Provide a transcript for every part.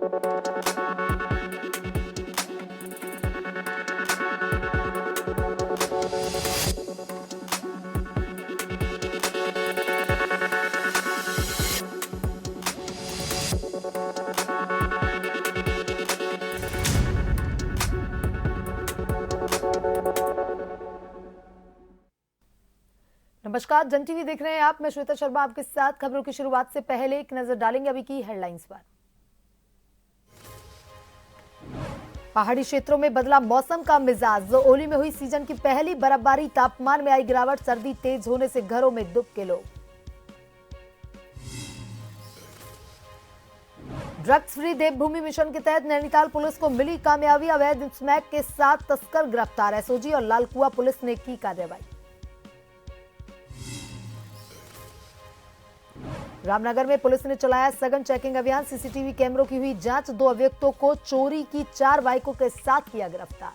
नमस्कार, जन टीवी देख रहे हैं आप। मैं श्वेता शर्मा आपके साथ। खबरों की शुरुआत से पहले एक नजर डालेंगे अभी की हेडलाइंस पर। पहाड़ी क्षेत्रों में बदला मौसम का मिजाज। ओली में हुई सीजन की पहली बर्फबारी, तापमान में आई गिरावट, सर्दी तेज होने से घरों में दुबके लोग। ड्रग्स फ्री देवभूमि मिशन के तहत नैनीताल पुलिस को मिली कामयाबी, अवैध स्मैक के साथ तस्कर गिरफ्तार। एसओजी और लालकुआ पुलिस ने की कार्रवाई। रामनगर में पुलिस ने चलाया सघन चेकिंग अभियान, सीसीटीवी कैमरों की हुई जांच। 2 अभियुक्तों को चोरी की 4 बाइकों के साथ किया गिरफ्तार।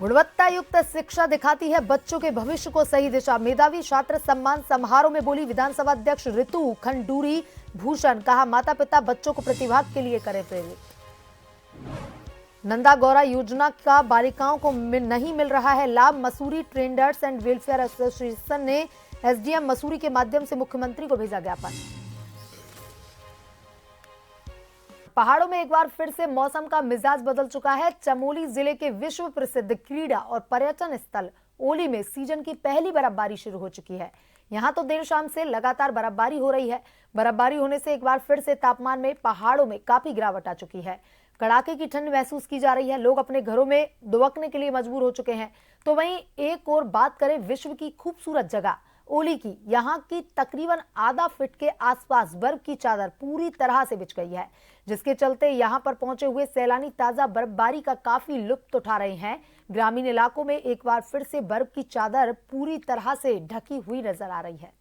गुणवत्ता युक्त शिक्षा दिखाती है बच्चों के भविष्य को सही दिशा। मेधावी छात्र सम्मान समारोह में बोली विधानसभा अध्यक्ष ऋतु खंडूरी भूषण। कहा, माता पिता बच्चों को प्रतिभाग के लिए करें प्रेरित। नंदा गौरा योजना का बालिकाओं को नहीं मिल रहा है लाभ। Mussoorie traders and welfare association ने एसडीएम मसूरी के माध्यम से मुख्यमंत्री को भेजा ज्ञापन। पहाड़ों में एक बार फिर से मौसम का मिजाज बदल चुका है। चमोली जिले के विश्व प्रसिद्ध क्रीड़ा और पर्यटन स्थल ओली में सीजन की पहली बर्फबारी शुरू हो चुकी है। यहां तो देर शाम से लगातार बर्फबारी हो रही है। बर्फबारी होने से एक बार फिर से तापमान में पहाड़ों में काफी गिरावट आ चुकी है। कड़ाके की ठंड महसूस की जा रही है। लोग अपने घरों में दुबकने के लिए मजबूर हो चुके हैं। तो वहीं एक और बात करें विश्व की खूबसूरत जगह ओली की। यहाँ की तकरीबन आधा फीट के आसपास बर्फ की चादर पूरी तरह से बिछ गई है, जिसके चलते यहाँ पर पहुंचे हुए सैलानी ताजा बर्फबारी का काफी लुत्फ उठा रहे हैं। ग्रामीण इलाकों में एक बार फिर से बर्फ की चादर पूरी तरह से ढकी हुई नजर आ रही है।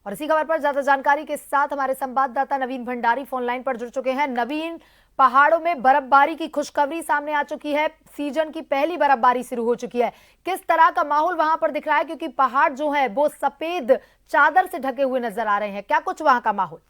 और इसी खबर पर ज्यादा जानकारी के साथ हमारे संवाददाता नवीन भंडारी फोन लाइन पर जुड़ चुके हैं। नवीन, पहाड़ों में बर्फबारी की खुशखबरी सामने आ चुकी है। सीजन की पहली बर्फबारी शुरू हो चुकी है। किस तरह का माहौल वहां पर दिख रहा है, क्योंकि पहाड़ जो है वो सफेद चादर से ढके हुए नजर आ रहे हैं। क्या कुछ वहां का माहौल?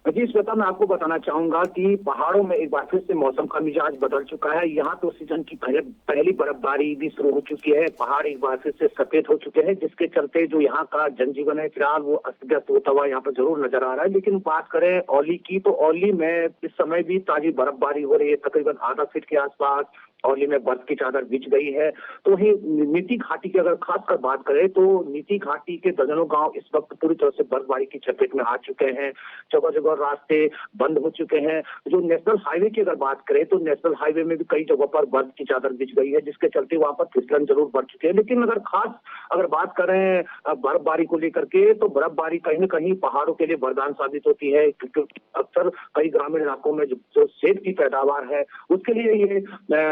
जी श्वेता, मैं आपको बताना चाहूंगा कि पहाड़ों में एक बार फिर से मौसम का मिजाज बदल चुका है। यहाँ तो सीजन की पहली बर्फबारी भी शुरू हो चुकी है। पहाड़ एक बार फिर से सफेद हो चुके हैं, जिसके चलते जो यहाँ का जनजीवन है फिलहाल वो अस्त व्यस्त होता हुआ यहाँ पर जरूर नजर आ रहा है। लेकिन बात करें औली की, तो औली में इस समय भी ताजी बर्फबारी हो रही है। तकरीबन आधा फीट के आसपास औली में बर्फ की चादर बिछ गई है। तो वही नीति घाटी की अगर खासकर बात करें तो नीति घाटी के दर्जनों गांव इस वक्त पूरी तरह से बर्फबारी की चपेट में आ चुके हैं। जगह जगह रास्ते बंद हो चुके हैं। जो नेशनल हाईवे की अगर बात करें तो नेशनल हाईवे में भी कई जगहों पर बर्फ की चादर बिछ गई है, जिसके चलते वहां पर फिसलन जरूर बढ़ चुके हैं। लेकिन अगर बात करें बर्फबारी को लेकर के, तो बर्फबारी कहीं न कहीं पहाड़ों के लिए वरदान साबित होती है, क्योंकि अक्सर कई ग्रामीण इलाकों में जो सेब की पैदावार है उसके लिए ये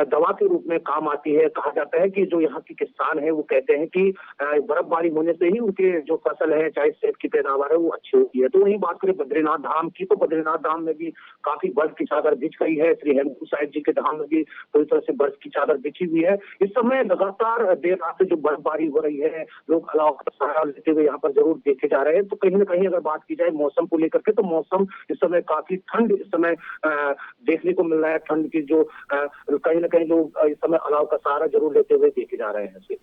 दवा के रूप में काम आती है। कहा जाता है कि जो यहाँ के किसान है वो कहते हैं कि बर्फबारी होने से ही उनके जो फसल है, चाहे सेब की पैदावार है, वो अच्छी होती है। तो वहीं बात करें बद्रीनाथ धाम की, तो बद्रीनाथ धाम में भी काफी बर्फ की चादर बिछ गई है। श्री हेमकुंड साहिब जी के धाम में भी पूरी तरह से बर्फ की चादर बिछी हुई है। इस समय लगातार देर रात से जो बर्फबारी हो रही है, लोग अलाव का सहारा लेते हुए यहाँ पर जरूर देखे जा रहे हैं। तो कहीं न कहीं अगर बात की जाए मौसम को लेकर के, तो मौसम इस समय काफी ठंड इस समय देखने को मिल रहा है। ठंड की जो कहीं न कहीं लोग इस समय अलाव का सहारा जरूर लेते हुए देखे जा रहे हैं।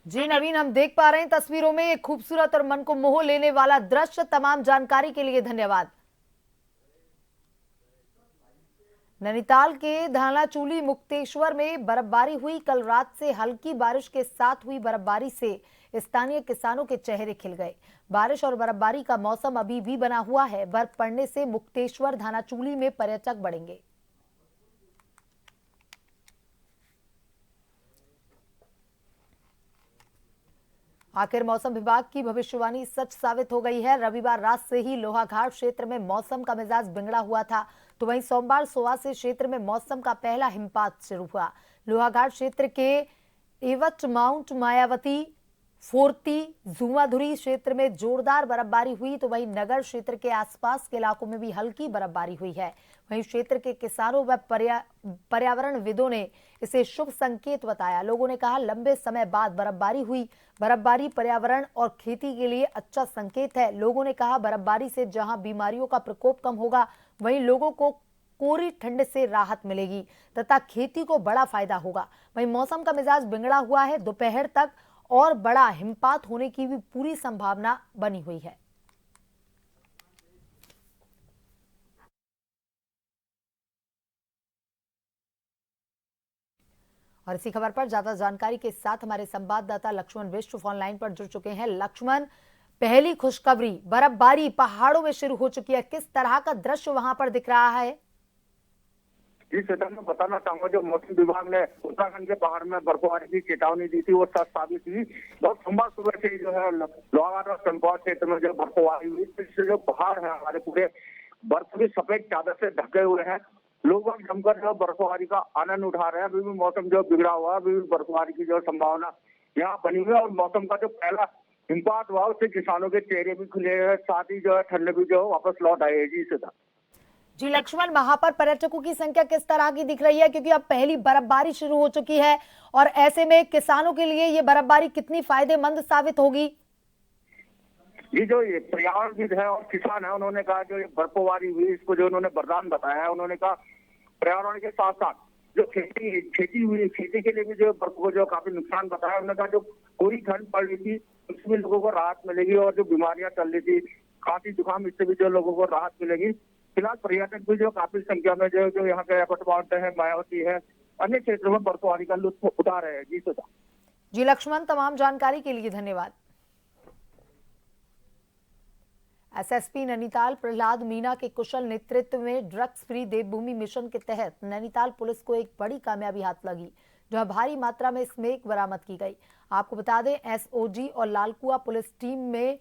जी नवीन, हम देख पा रहे हैं तस्वीरों में एक खूबसूरत और मन को मोह लेने वाला दृश्य। तमाम जानकारी के लिए धन्यवाद। नैनीताल के धानाचूली मुक्तेश्वर में बर्फबारी हुई। कल रात से हल्की बारिश के साथ हुई बर्फबारी से स्थानीय किसानों के चेहरे खिल गए। बारिश और बर्फबारी का मौसम अभी भी बना हुआ है। बर्फ पड़ने से मुक्तेश्वर धानाचूली में पर्यटक बढ़ेंगे। आखिर मौसम विभाग की भविष्यवाणी सच साबित हो गई है। रविवार रात से ही लोहाघाट क्षेत्र में मौसम का मिजाज बिगड़ा हुआ था, तो वहीं सोमवार सुबह से क्षेत्र में मौसम का पहला हिमपात शुरू हुआ। लोहाघाट क्षेत्र के एवट माउंट मायावती फोर्ती जुआधुरी क्षेत्र में जोरदार बर्फबारी हुई तो वहीं नगर क्षेत्र के आसपास के इलाकों में भी हल्की बर्फबारी हुई है। वहीं क्षेत्र के किसानों व पर्यावरणविदों ने इसे शुभ संकेत बताया। लोगों ने कहा लंबे समय बाद बर्फबारी हुई, बर्फबारी पर्यावरण और खेती के लिए अच्छा संकेत है। लोगों ने कहा बर्फबारी से जहां बीमारियों का प्रकोप कम होगा वहीं लोगों को कोरी ठंड से राहत मिलेगी तथा खेती को बड़ा फायदा होगा। वहीं मौसम का मिजाज बिगड़ा हुआ है, दोपहर तक और बड़ा हिमपात होने की भी पूरी संभावना बनी हुई है। और इसी खबर पर ज्यादा जानकारी के साथ हमारे संवाददाता लक्ष्मण विश्व फोन लाइन पर जुड़ चुके हैं। लक्ष्मण, पहली खुशखबरी, बर्फबारी पहाड़ों में शुरू हो चुकी है, किस तरह का दृश्य वहां पर दिख रहा है? जी श्वेता, मैं बताना चाहूंगा जो मौसम विभाग ने उत्तराखंड के पहाड़ में बर्फबारी की चेतावनी दी थी वो सच साबित हुई। बहुत सोमवार सुबह से जो है लोहागढ़ और चंपावत क्षेत्र में जो बर्फबारी हुई, इससे जो पहाड़ है हमारे पूरे बर्फ की सफेद चादर से ढके हुए हैं। लोग जमकर जो बर्फबारी का आनंद उठा रहे हैं। अभी भी मौसम जो बिगड़ा हुआ है, अभी भी बर्फबारी की जो संभावना यहाँ बनी हुई है और मौसम का जो पहला हिमपात हुआ उससे किसानों के चेहरे भी खुले हैं, साथ ही जो है ठंड भी जो वापस लौट आई है। जी श्वेता। जी लक्ष्मण, वहां पर पर्यटकों की संख्या किस तरह की दिख रही है, क्योंकि अब पहली बर्फबारी शुरू हो चुकी है और ऐसे में किसानों के लिए ये बर्फबारी कितनी फायदेमंद साबित होगी? ये जो पर्यावरणविद है और किसान है, उन्होंने कहा जो ये बर्फबारी हुई इसको जो उन्होंने वरदान बताया है। उन्होंने कहा पर्यावरण के साथ साथ जो खेती के लिए भी जो बर्फ को जो काफी नुकसान बताया। उन्होंने कहा जो पूरी ठंड पड़ रही थी उसमें लोगों को राहत मिलेगी और जो बीमारियां चल रही थी खांसी जुकाम, इससे भी जो लोगों को राहत मिलेगी। फिलहाल पर्यटक भी जो काफी संख्या में जो यहाँ के एयरपोर्ट माउंटेन है, मायावती है, अन्य क्षेत्रों में बर्फबारी का लुत्फ उठा रहे हैं। जी श्वेता। जी लक्ष्मण, तमाम जानकारी के लिए धन्यवाद। एसएसपी नैनीताल प्रहलाद मीना के कुशल नेतृत्व में ड्रग्स फ्री देवभूमि मिशन के तहत नैनीताल पुलिस को एक बड़ी कामयाबी हाथ लगी, जहां भारी मात्रा में स्मैक बरामद की गई। आपको बता दें एसओजी और लालकुआ पुलिस टीम में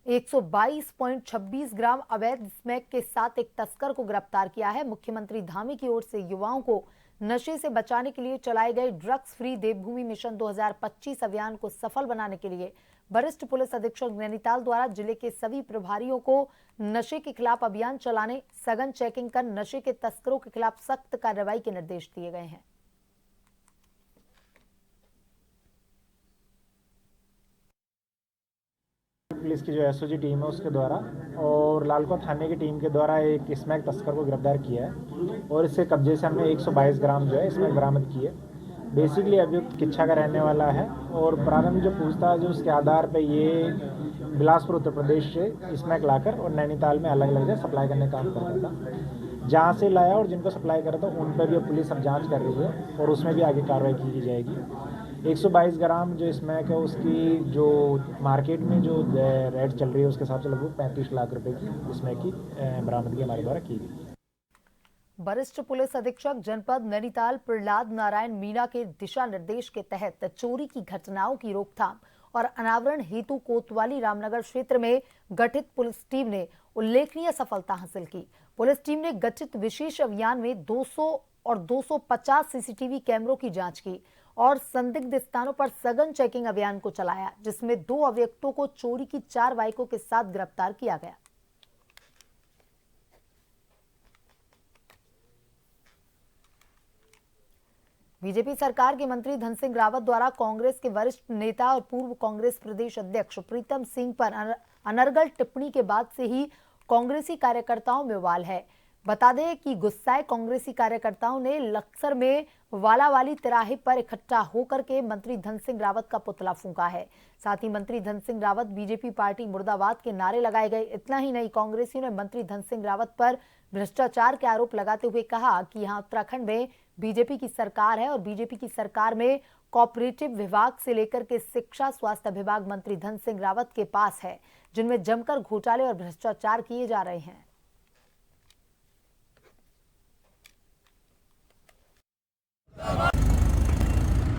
122.26 ग्राम अवैध स्मैक के साथ एक तस्कर को गिरफ्तार किया है। मुख्यमंत्री धामी की ओर से युवाओं को नशे से बचाने के लिए चलाए गए ड्रग्स फ्री देवभूमि मिशन 2025 अभियान को सफल बनाने के लिए वरिष्ठ पुलिस अधीक्षक नैनीताल द्वारा जिले के सभी प्रभारियों को नशे के खिलाफ अभियान चलाने, सघन चेकिंग कर नशे के तस्करों के खिलाफ सख्त कार्रवाई के निर्देश दिए गए हैं। पुलिस की जो एसओजी टीम है उसके द्वारा और लालकुआ थाने की टीम के द्वारा एक स्मैक तस्कर को गिरफ्तार किया है और इससे कब्जे से हमने 122 ग्राम जो है स्मैक बरामद की है। बेसिकली अभियुक्त किच्छा का रहने वाला है और प्रारंभिक जो पूछताछ है उसके आधार पर ये बिलासपुर उत्तर प्रदेश से स्मैक लाकर और नैनीताल में अलग अलग जगह सप्लाई करने का काम करता था। जहाँ से लाया और जिनको सप्लाई करा था उन पर भी पुलिस अब जाँच कर रही है और उसमें भी आगे कार्रवाई की जाएगी। 122 ग्राम जो स्मैक है उसकी जो मार्केट में जो रेट चल रही है उसके हिसाब से लगभग 35 लाख रुपए की स्मैक की बरामदगी हमारे द्वारा की गई। वरिष्ठ पुलिस अधीक्षक जनपद नैनीताल प्रहलाद नारायण मीना के दिशा निर्देश के तहत चोरी की घटनाओं की रोकथाम और अनावरण हेतु कोतवाली रामनगर क्षेत्र में गठित पुलिस टीम ने उल्लेखनीय सफलता हासिल की। पुलिस टीम ने गठित विशेष अभियान में 200 और 250 सीसीटीवी कैमरों की जांच की और संदिग्ध स्थानों पर सघन चेकिंग अभियान को चलाया, जिसमें 2 अभियुक्तों को चोरी की 4 बाइकों के साथ गिरफ्तार किया गया। बीजेपी सरकार के मंत्री धन सिंह रावत द्वारा कांग्रेस के वरिष्ठ नेता और पूर्व कांग्रेस प्रदेश अध्यक्ष प्रीतम सिंह पर अनर्गल टिप्पणी के बाद से ही कांग्रेसी कार्यकर्ताओं में उबाल है। बता दें कि गुस्साए कांग्रेसी कार्यकर्ताओं ने लक्सर में वालावाली तिराहे पर इकट्ठा होकर के मंत्री धन सिंह रावत का पुतला फूंका है। साथ ही मंत्री धन सिंह रावत बीजेपी पार्टी मुर्दाबाद के नारे लगाए गए। इतना ही नहीं, कांग्रेसियों ने मंत्री धन सिंह रावत पर भ्रष्टाचार के आरोप लगाते हुए कहा कि यहां उत्तराखंड में बीजेपी की सरकार है और बीजेपी की सरकार में कोऑपरेटिव विभाग से लेकर के शिक्षा स्वास्थ्य विभाग मंत्री धन सिंह रावत के पास है, जिनमें जमकर घोटाले और भ्रष्टाचार किए जा रहे हैं।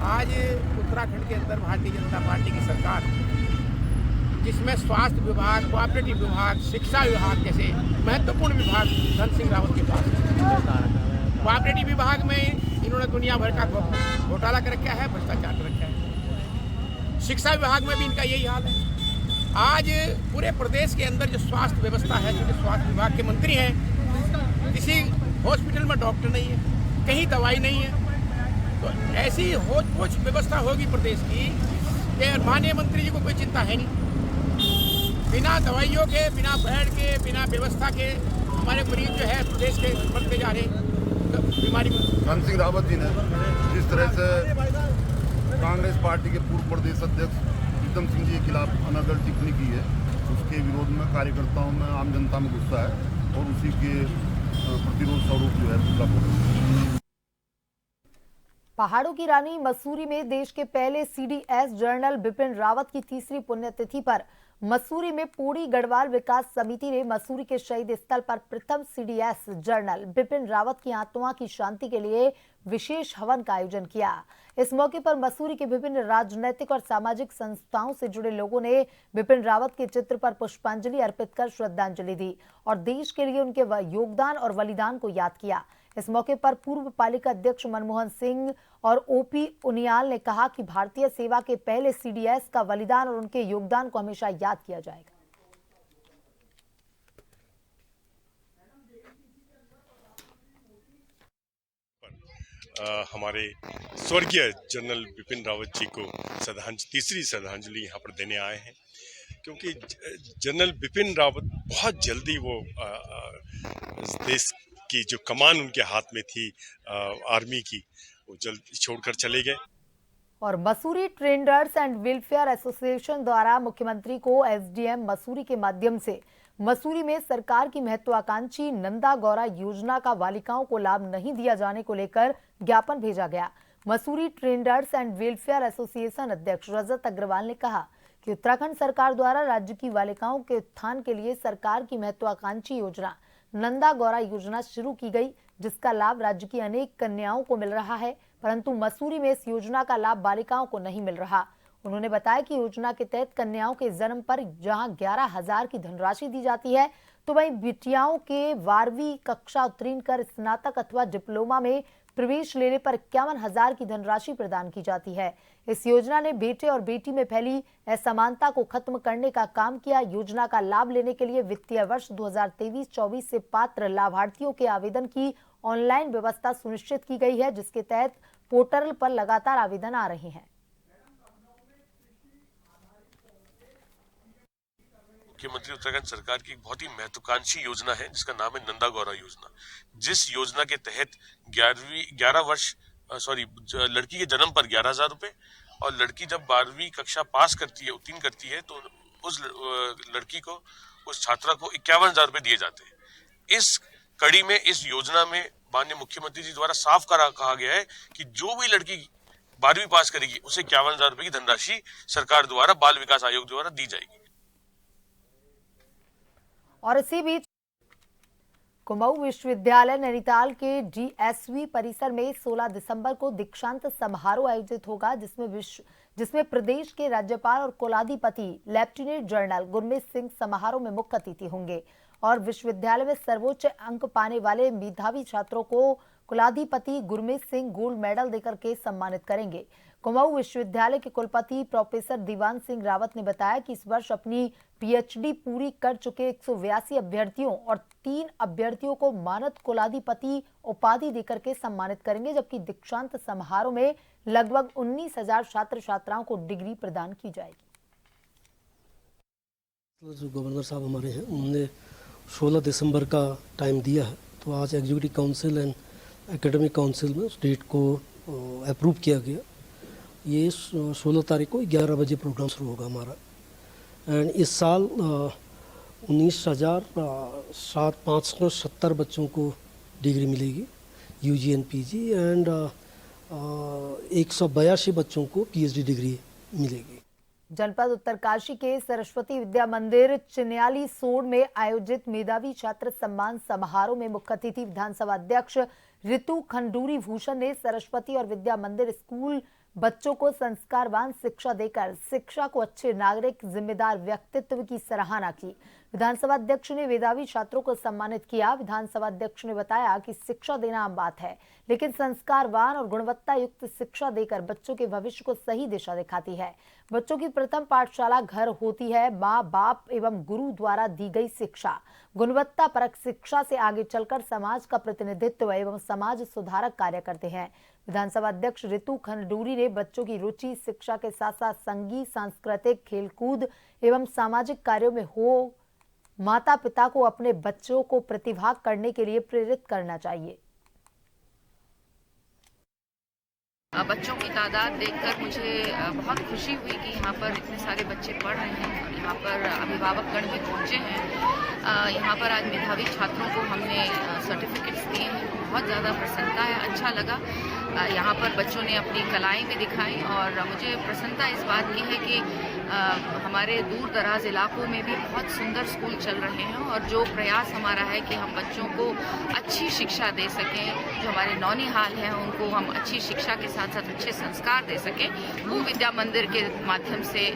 आज उत्तराखंड के अंदर भारतीय जनता पार्टी की सरकार, जिसमें स्वास्थ्य विभाग, कोऑपरेटिव विभाग, शिक्षा विभाग जैसे महत्वपूर्ण विभाग धन सिंह रावत के पास है। कोऑपरेटिव विभाग में इन्होंने दुनिया भर का घोटाला कर रखा है, भ्रष्टाचार कर रखा है। शिक्षा विभाग में भी इनका यही हाल है। आज पूरे प्रदेश के अंदर जो स्वास्थ्य व्यवस्था है, जो स्वास्थ्य विभाग के मंत्री हैं, किसी हॉस्पिटल में डॉक्टर नहीं है, कहीं दवाई नहीं है। तो ऐसी होच-पोच व्यवस्था होगी प्रदेश की कि माननीय मंत्री जी को कोई चिंता है नहीं। बिना दवाइयों के, बिना बेड के, बिना व्यवस्था के हमारे मरीज जो है प्रदेश के बढ़ते जा रहे बीमारी को। धन सिंह रावत जी ने जिस तरह से कांग्रेस पार्टी के पूर्व प्रदेश अध्यक्ष प्रीतम सिंह जी के खिलाफ अनर्गल टिप्पणी की है, उसके विरोध में कार्यकर्ताओं में, आम जनता में गुस्सा है और उसी के प्रतिरोध स्वरूप जो है दूसरा प्रोग्राम। पहाड़ों की रानी मसूरी में देश के पहले सीडीएस जनरल बिपिन रावत की तीसरी पुण्यतिथि पर मसूरी में पूरी गढ़वाल विकास समिति ने मसूरी के शहीद स्थल पर प्रथम सीडीएस जनरल बिपिन रावत की आत्मा की शांति के लिए विशेष हवन का आयोजन किया। इस मौके पर मसूरी के विभिन्न राजनीतिक और सामाजिक संस्थाओं से जुड़े लोगों ने बिपिन रावत के चित्र पर पुष्पांजलि अर्पित कर श्रद्धांजलि दी और देश के लिए उनके योगदान और बलिदान को याद किया। इस मौके पर पूर्व पालिका अध्यक्ष मनमोहन सिंह और ओपी उनियाल ने कहा कि भारतीय सेवा के पहले सीडीएस का बलिदान और उनके योगदान को हमेशा याद किया जाएगा। हमारे स्वर्गीय जनरल बिपिन रावत जी को तीसरी श्रद्धांजलि यहाँ पर देने आए हैं, क्योंकि जनरल बिपिन रावत बहुत जल्दी वो देश की जो कमान उनके हाथ में थी आर्मी की, वो जल्दी छोड़कर चले गए। और Mussoorie traders and welfare association द्वारा मुख्यमंत्री को एसडीएम मसूरी के माध्यम से मसूरी में सरकार की महत्वाकांक्षी नंदा गौरा योजना का बालिकाओं को लाभ नहीं दिया जाने को लेकर ज्ञापन भेजा गया। Mussoorie traders and welfare association अध्यक्ष रजत अग्रवाल ने कहा कि उत्तराखंड सरकार द्वारा राज्य की बालिकाओं के उत्थान के लिए सरकार की महत्वाकांक्षी योजना नंदा गौरा योजना शुरू की गई, जिसका लाभ राज्य की अनेक कन्याओं को मिल रहा है, परंतु मसूरी में इस योजना का लाभ बालिकाओं को नहीं मिल रहा। उन्होंने बताया कि योजना के तहत कन्याओं के जन्म पर जहां 11,000 की धनराशि दी जाती है, तो वहीं बेटियों के 12वीं कक्षा उत्तीर्ण कर स्नातक अथवा डिप्लोमा में प्रवेश लेने पर 51,000 की धनराशि प्रदान की जाती है। इस योजना ने बेटे और बेटी में फैली असमानता को खत्म करने का काम किया। योजना का लाभ लेने के लिए वित्तीय वर्ष 2023-24 से पात्र लाभार्थियों के आवेदन की ऑनलाइन व्यवस्था सुनिश्चित की गई है, जिसके तहत पोर्टल पर लगातार आवेदन आ रहे हैं। मुख्यमंत्री उत्तराखंड सरकार की एक बहुत ही महत्वाकांक्षी योजना है, जिसका नाम है नंदा गौरा योजना। जिस योजना के तहत लड़की के जन्म पर 11,000 रुपए और लड़की जब 12वीं कक्षा पास करती है, उत्तीर्ण करती है, तो उस लड़की को, उस छात्रा को 51,000 रुपए दिए जाते हैं। इस कड़ी में, इस योजना में माननीय मुख्यमंत्री जी द्वारा साफ कहा गया है कि जो भी लड़की 12वीं पास करेगी उसे 51,000 रुपए की धनराशि सरकार द्वारा बाल विकास आयोग द्वारा दी जाएगी। और इसी बीच कुमाऊं विश्वविद्यालय नैनीताल के डीएसवी परिसर में 16 दिसंबर को दीक्षांत समारोह आयोजित होगा, जिसमें प्रदेश के राज्यपाल और कुलाधिपति लेफ्टिनेंट जनरल गुरमीत सिंह समारोह में मुख्य अतिथि होंगे और विश्वविद्यालय में सर्वोच्च अंक पाने वाले मेधावी छात्रों को कुलाधिपति गुरमीत सिंह गोल्ड मेडल देकर के सम्मानित करेंगे। कुमाऊं विश्वविद्यालय के कुलपति प्रोफेसर दीवान सिंह रावत ने बताया कि इस वर्ष अपनी पीएचडी पूरी कर चुके 182 अभ्यर्थियों और 3 अभ्यर्थियों को मानद कुलाधिपति उपाधि देकर के सम्मानित करेंगे, जबकि दीक्षांत समारोह में लगभग 19,000 छात्र छात्राओं को डिग्री प्रदान की जाएगी। जो गवर्नर साहब हमारे हैं, उन्होंने 16 दिसंबर का टाइम दिया है, तो आज executive council and academic council में उस डेट को अप्रूव किया गया। ये 16 तारीख को 11 बजे प्रोग्राम शुरू होगा हमारा। एंड इस साल 19,570 बच्चों को डिग्री मिलेगी यूजी एंड पीजी, एंड 182 बच्चों को पीएचडी डिग्री मिलेगी। जनपद उत्तरकाशी के सरस्वती विद्या मंदिर चिन्याली सोड़ में आयोजित मेधावी छात्र सम्मान समारोह में मुख्य अतिथि विधानसभा अध्यक्ष ऋतु खंडूरी भूषण ने सरस्वती और विद्या मंदिर स्कूल बच्चों को संस्कारवान शिक्षा देकर शिक्षा को अच्छे नागरिक जिम्मेदार व्यक्तित्व की सराहना की। विधानसभा अध्यक्ष ने मेधावी छात्रों को सम्मानित किया। विधानसभा अध्यक्ष ने बताया कि शिक्षा देना आम बात है, लेकिन संस्कारवान और गुणवत्ता युक्त शिक्षा देकर बच्चों के भविष्य को सही दिशा दिखाती है। बच्चों की प्रथम पाठशाला घर होती है। माँ बाप एवं गुरु द्वारा दी गई शिक्षा गुणवत्ता परक शिक्षा से आगे चलकर समाज का प्रतिनिधित्व एवं समाज सुधारक कार्य करते हैं। विधानसभा अध्यक्ष रितु खंडूरी ने बच्चों की रुचि शिक्षा के साथ साथ संगीत, सांस्कृतिक, खेलकूद एवं सामाजिक कार्यों में हो। माता पिता को अपने बच्चों को प्रतिभाग करने के लिए प्रेरित करना चाहिए। बच्चों की तादाद देखकर मुझे बहुत खुशी हुई कि यहाँ पर इतने सारे बच्चे पढ़ रहे हैं और यहाँ पर अभिभावकगण भी पहुँचे हैं। यहाँ पर आज मेधावी छात्रों को हमने सर्टिफिकेट्स दिए हैं, बहुत ज़्यादा प्रसन्नता है, अच्छा लगा। यहाँ पर बच्चों ने अपनी कलाएं भी दिखाई और मुझे प्रसन्नता इस बात की है कि हमारे दूर दराज इलाकों में भी बहुत सुंदर स्कूल चल रहे हैं और जो प्रयास हमारा है कि हम बच्चों को अच्छी शिक्षा दे सकें, जो हमारे नौनिहाल हैं उनको हम अच्छी शिक्षा के साथ साथ अच्छे संस्कार दे सकें, वो विद्या मंदिर के माध्यम से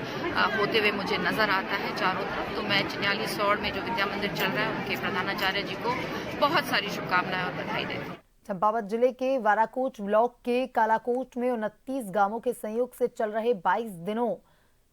होते हुए मुझे नज़र आता है चारों तरफ। तो मैं चिन्याली सौड़ में जो विद्या मंदिर चल रहा है उनके प्रधानाचार्य जी को बहुत सारी शुभकामनाएं और बधाई देती हूँ। चंपावत जिले के वाराकोट ब्लॉक के कालाकोट में 29 गांवों के सहयोग से चल रहे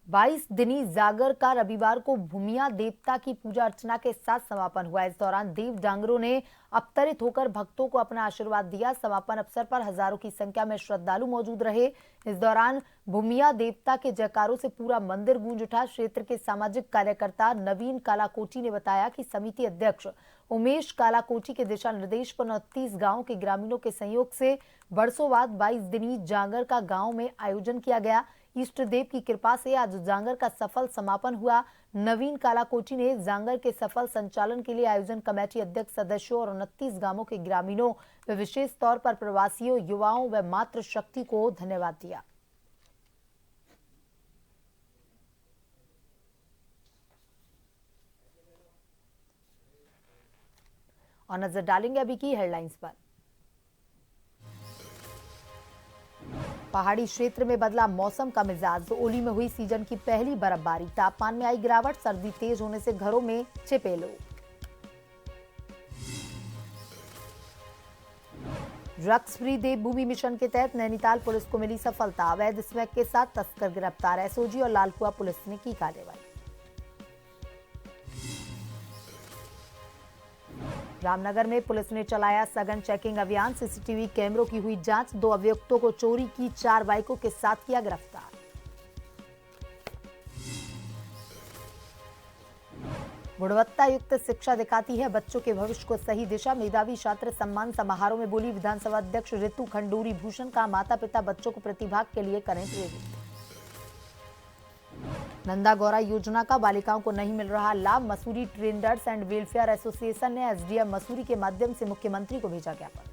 22 दिनी जागर का रविवार को भूमिया देवता की पूजा अर्चना के साथ समापन हुआ। इस दौरान देव डांगरों ने अवतरित होकर भक्तों को अपना आशीर्वाद दिया। समापन अवसर पर हजारों की संख्या में श्रद्धालु मौजूद रहे। इस दौरान भूमिया देवता के जयकारों से पूरा मंदिर गूंज उठा। क्षेत्र के सामाजिक कार्यकर्ता नवीन कालाकोटी ने बताया कि समिति अध्यक्ष उमेश कालाकोटी के दिशा निर्देश पर 29 गांव के ग्रामीणों के सहयोग से बरसों बाद 22 दिनी जागर का गांव में आयोजन किया गया। इष्ट देव की कृपा से आज जांगर का सफल समापन हुआ। नवीन कालाकोटी ने जांगर के सफल संचालन के लिए आयोजन कमेटी अध्यक्ष सदस्यों और 29 गांवों के ग्रामीणों व विशेष तौर पर प्रवासियों, युवाओं व मातृशक्ति को धन्यवाद दिया। और नजर डालेंगे अभी की हेडलाइंस पर। पहाड़ी क्षेत्र में बदला मौसम का मिजाज। ओली में हुई सीजन की पहली बर्फबारी। तापमान में आई गिरावट। सर्दी तेज होने से घरों में छिपे लोग। ड्रग्स फ्री देवभूमि मिशन के तहत नैनीताल पुलिस को मिली सफलता। अवैध स्मैक के साथ तस्कर गिरफ्तार। एसओजी और लालकुआ पुलिस ने की कार्रवाई। रामनगर में पुलिस ने चलाया सघन चेकिंग अभियान। सीसीटीवी कैमरों की हुई जांच। 2 अभियुक्तों को चोरी की 4 बाइकों के साथ किया गिरफ्तार। गुणवत्ता युक्त शिक्षा दिखाती है बच्चों के भविष्य को सही दिशा। मेधावी छात्र सम्मान समारोह में बोली विधानसभा अध्यक्ष रितु खंडूरी भूषण। का माता पिता बच्चों को प्रतिभाग के लिए करें प्रेरित। नंदा गौरा योजना का बालिकाओं को नहीं मिल रहा लाभ। Mussoorie traders and welfare association ने एसडीएम मसूरी के माध्यम से मुख्यमंत्री को भेजा ज्ञापन।